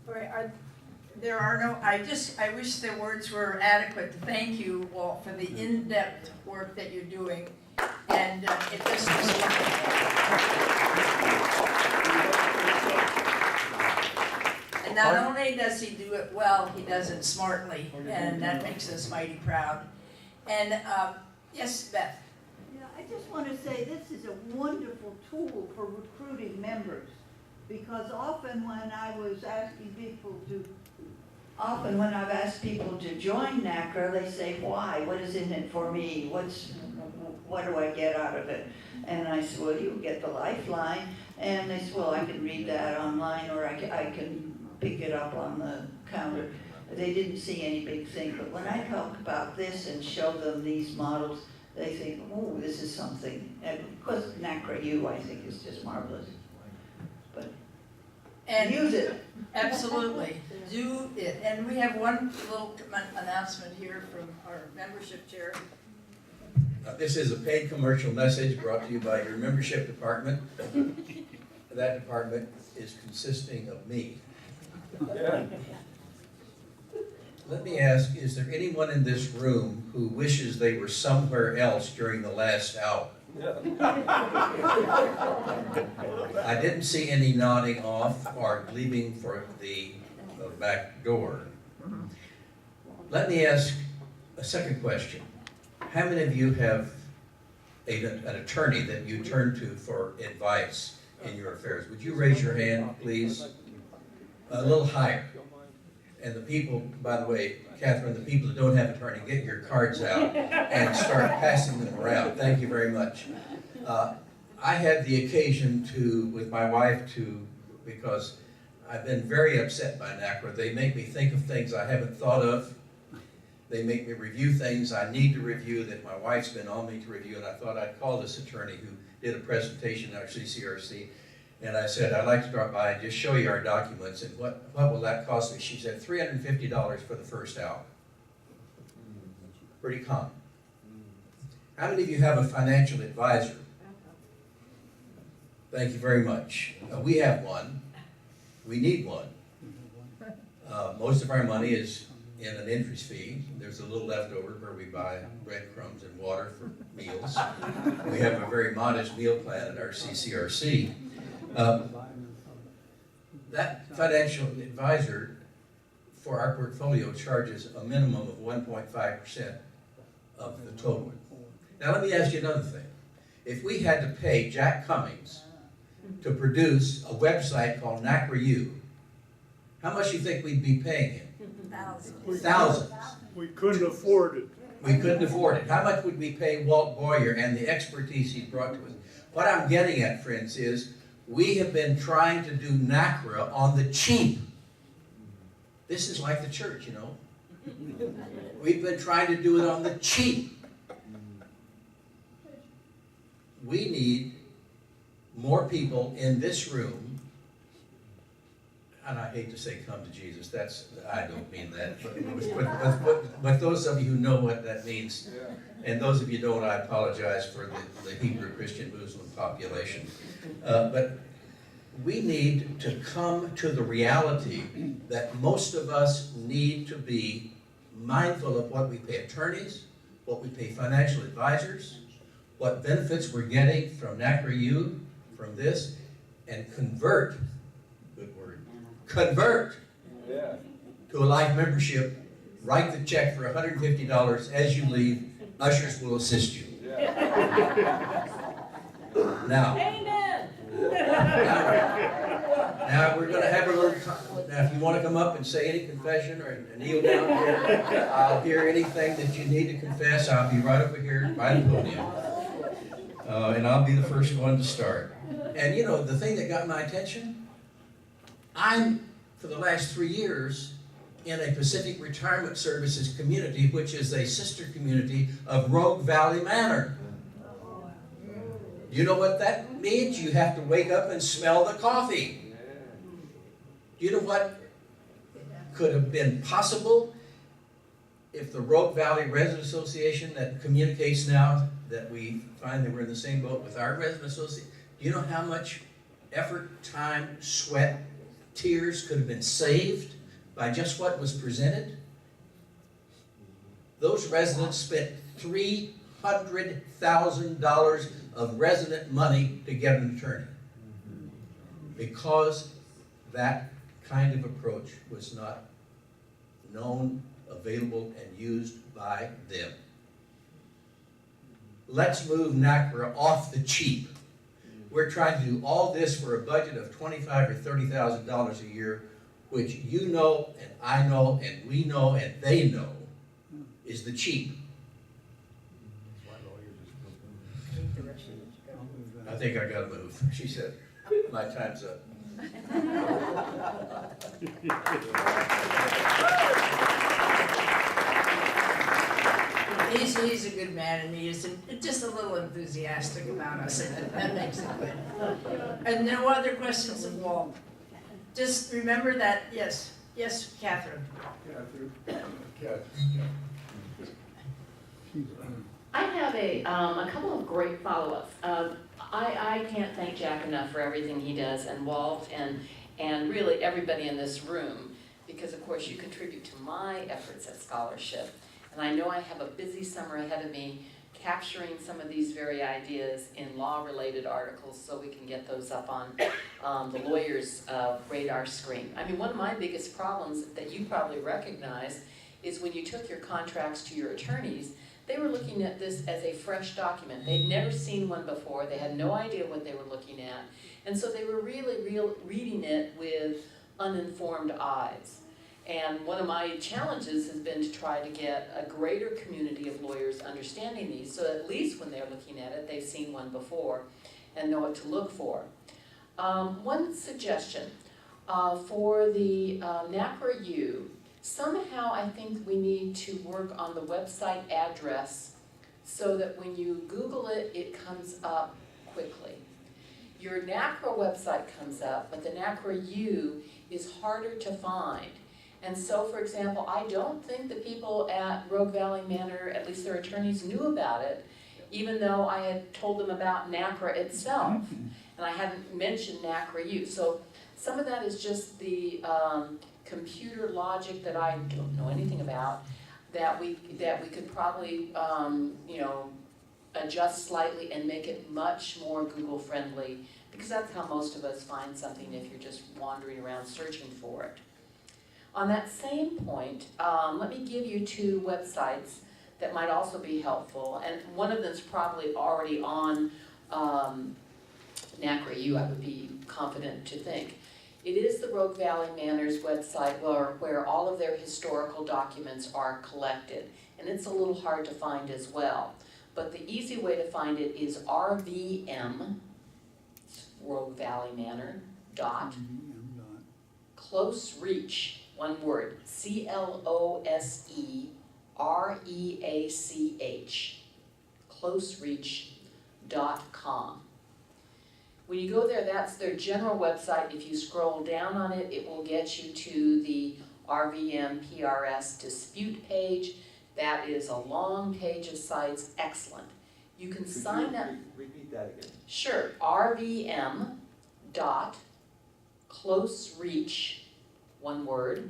There are no, I wish the words were adequate to thank you all for the in-depth work that you're doing. And it just and not only does he do it well, he does it smartly, and that makes us mighty proud. And yes, Beth. Yeah, I just want to say this is a wonderful tool for recruiting members, because often when I've asked people to join NACRA, they say, why? What is in it for me? What do I get out of it? And I said, well, you get the Lifeline. And they said, well, I can read that online, or I can pick it up on the counter. They didn't see any big thing, but when I talk about this and show them these models, they think, oh, this is something. And of course, NACRA U, I think, is just marvelous. But And use it. Absolutely, do it. And we have one little announcement here from our membership chair. This is a paid commercial message brought to you by your membership department. That department is consisting of me. Let me ask, is there anyone in this room who wishes they were somewhere else during the last hour? I didn't see any nodding off or leaving for the back door. Let me ask a second question. How many of you have an attorney that you turn to for advice in your affairs? Would you raise your hand, please? A little higher. And the people, by the way, Catherine, the people that don't have an attorney, get your cards out and start passing them around. Thank you very much. I had the occasion with my wife because I've been very upset by NACRA. They make me think of things I haven't thought of. They make me review things I need to review that my wife's been on me to review, and I thought I'd call this attorney who did a presentation at our CCRC. And I said, I'd like to drop by and just show you our documents, and what will that cost me? She said, $350 for the first hour. Pretty common. How many of you have a financial advisor? Thank you very much. We have one. We need one. Most of our money is in an interest fee. There's a little left over where we buy breadcrumbs and water for meals. We have a very modest meal plan at our CCRC. That financial advisor for our portfolio charges a minimum of 1.5% of the total. Now let me ask you another thing. If we had to pay Jack Cummings to produce a website called NACRA U, how much do you think we'd be paying him? Thousands. We couldn't afford it. We couldn't afford it. How much would we pay Walt Boyer and the expertise he's brought to us? What I'm getting at, friends, is we have been trying to do NACRA on the cheap. This is like the church, you know. We've been trying to do it on the cheap. We need more people in this room, and I hate to say come to Jesus, I don't mean that, but those of you who know what that means, and those of you who don't, I apologize for the Hebrew Christian Muslim population. But we need to come to the reality that most of us need to be mindful of what we pay attorneys, what we pay financial advisors, what benefits we're getting from NACRA U, from this, and convert, good word, convert to a life membership. Write the check for $150 as you leave. Ushers will assist you. Now, now we're going to have a little time. Now, if you want to come up and say any confession or kneel down here, I'll hear anything that you need to confess. I'll be right over here by the podium. And I'll be the first one to start. And you know, the thing that got my attention, I'm, for the last 3 years, in a Pacific Retirement Services community, which is a sister community of Rogue Valley Manor. You know what that means? You have to wake up and smell the coffee. You know what could have been possible if the Rogue Valley Resident Association that communicates now that we find that we're in the same boat with our resident association, do you know how much effort, time, sweat tears could have been saved by just what was presented? Those residents spent $300,000 of resident money to get an attorney because that kind of approach was not known, available, and used by them. Let's move NACRA off the cheap. We're trying to do all this for a budget of $25,000 or $30,000 a year, which you know, and I know, and we know, and they know, is the cheap. I think I gotta move, she said. My time's up. He's a good man, and he is just a little enthusiastic about us, and that makes it good. And no other questions of Walt? Just remember that, yes, Catherine. I have a couple of great follow-ups. I can't thank Jack enough for everything he does, and Walt, and really everybody in this room, because of course you contribute to my efforts at scholarship. And I know I have a busy summer ahead of me capturing some of these very ideas in law-related articles so we can get those up on the lawyer's radar screen. I mean, one of my biggest problems that you probably recognize is when you took your contracts to your attorneys, they were looking at this as a fresh document. They'd never seen one before. They had no idea what they were looking at. And so they were really reading it with uninformed eyes. And one of my challenges has been to try to get a greater community of lawyers understanding these, so at least when they're looking at it, they've seen one before and know what to look for. One suggestion for the NACRA-U, somehow I think we need to work on the website address so that when you Google it, it comes up quickly. Your NACRA website comes up, but the NACRA-U is harder to find. And so, for example, I don't think the people at Rogue Valley Manor, at least their attorneys, knew about it, even though I had told them about NACRA itself. And I hadn't mentioned NACRA-U. So some of that is just the computer logic that I don't know anything about, that we could probably adjust slightly and make it much more Google friendly, because that's how most of us find something if you're just wandering around searching for it. On that same point, let me give you two websites that might also be helpful, and one of them is probably already on NACRA-U, I would be confident to think. It is the Rogue Valley Manor's website where all of their historical documents are collected, and it's a little hard to find as well. But the easy way to find it is RVM, Rogue Valley Manor, Close Reach, one word, CLOSEREACH, closereach.com. When you go there, that's their general website. If you scroll down on it, it will get you to the RVM PRS dispute page. That is a long page of sites, excellent. You can sign up. Repeat that again. Sure, rvm.closereach, one word,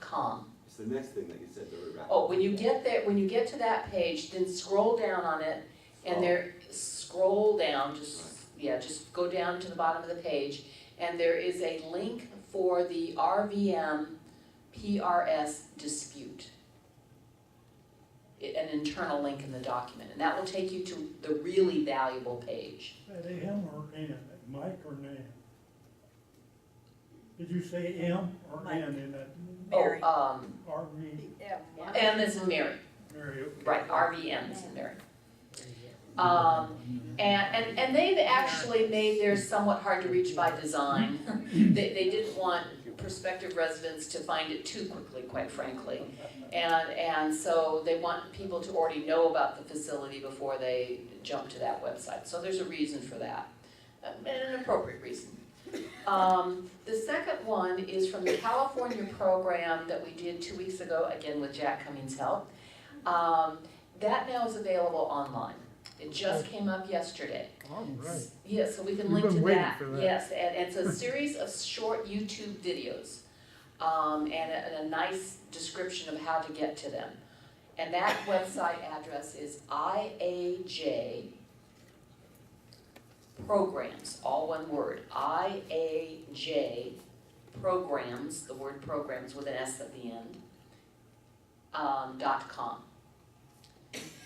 .com. It's the next thing that you said, the word wrap. Oh, when you get there, when you get to that page, then scroll down on it, and scroll down, just go down to the bottom of the page, and there is a link for the RVM PRS dispute. An internal link in the document, and that will take you to the really valuable page. At M or N, Mike or Nan? Did you say M or Mike. N in that Mary. RV? M is in Mary, Mary, okay. right, RVM is in Mary. And they've actually made theirs somewhat hard to reach by design. They didn't want prospective residents to find it too quickly, quite frankly. And so they want people to already know about the facility before they jump to that website. So there's a reason for that, an appropriate reason. The second one is from the California program that we did 2 weeks ago, again with Jack Cummings' help. That now is available online. It just came up yesterday. All right. Yes, so we can We've link been to waiting that. for that. Yes, and it's a series of short YouTube videos, and a nice description of how to get to them. And that website address is IAJ Programs, all one word, IAJ Programs, the word programs with an S at the end, .com.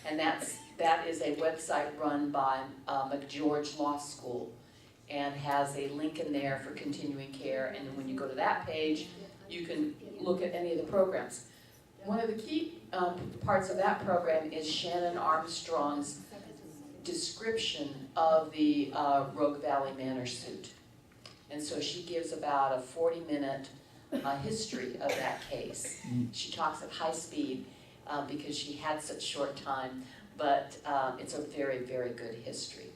And that is a website run by McGeorge Law School and has a link in there for continuing care. And then when you go to that page, you can look at any of the programs. One of the key parts of that program is Shannon Armstrong's description of the Rogue Valley Manor suit. And so she gives about a 40-minute history of that case. She talks at high speed because she had such short time, but it's a very, very good history.